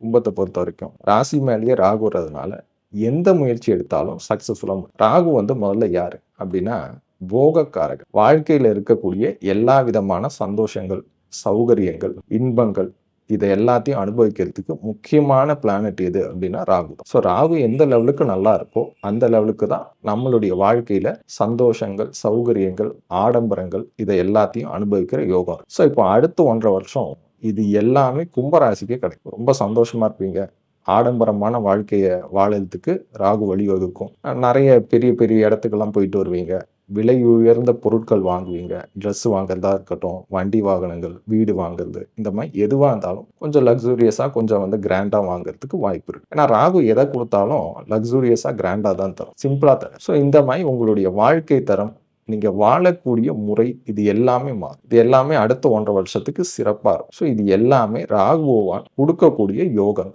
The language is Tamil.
கும்பத்தை பொறுத்த வரைக்கும் ராசி மேலேயே ராகு வர்றதுனால எந்த முயற்சி எடுத்தாலும் சக்சஸ்ஃபுல்லா ராகு முதல்ல யாரு அப்படின்னா போகக்காரகன். வாழ்க்கையில இருக்கக்கூடிய எல்லா விதமான சந்தோஷங்கள், சௌகரியங்கள், இன்பங்கள் இதை எல்லாத்தையும் அனுபவிக்கிறதுக்கு முக்கியமான பிளானட் எது அப்படின்னா ராகு தான். ஸோ ராகு எந்த லெவலுக்கு நல்லா இருக்கோ அந்த லெவலுக்கு தான் நம்மளுடைய வாழ்க்கையில சந்தோஷங்கள், சௌகரியங்கள், ஆடம்பரங்கள் இதை எல்லாத்தையும் அனுபவிக்கிற யோகம். ஸோ இப்போ அடுத்த 1.5 வருஷம் இது எல்லாமே கும்பராசிக்கே கிடைக்கும். ரொம்ப சந்தோஷமா இருப்பீங்க. ஆடம்பரமான வாழ்க்கைய வாழறதுக்கு ராகு வழிவகுக்கும். நிறைய பெரிய பெரிய இடத்துக்கெல்லாம் போயிட்டு வருவீங்க. விலை உயர்ந்த பொருட்கள் வாங்குவீங்க. ட்ரெஸ் வாங்குறதா இருக்கட்டும், வண்டி வாகனங்கள், வீடு வாங்குறது, இந்த மாதிரி எதுவா இருந்தாலும் கொஞ்சம் லக்ஸூரியஸா கொஞ்சம் கிராண்டா வாங்குறதுக்கு வாய்ப்பு இருக்கு. ஏன்னா ராகு எதை கொடுத்தாலும் லக்ஸூரியஸா கிராண்டா தான் தரும். சிம்பிளா தரும். ஸோ இந்த மாதிரி உங்களுடைய வாழ்க்கை தரம், நீங்க வாழக்கூடிய முறை இது எல்லாமே மாறும். இது எல்லாமே அடுத்த 1.5 வருஷத்துக்கு சிறப்பா இருக்கும். ஸோ இது எல்லாமே ராகு பகவான் கொடுக்கக்கூடிய யோகம்.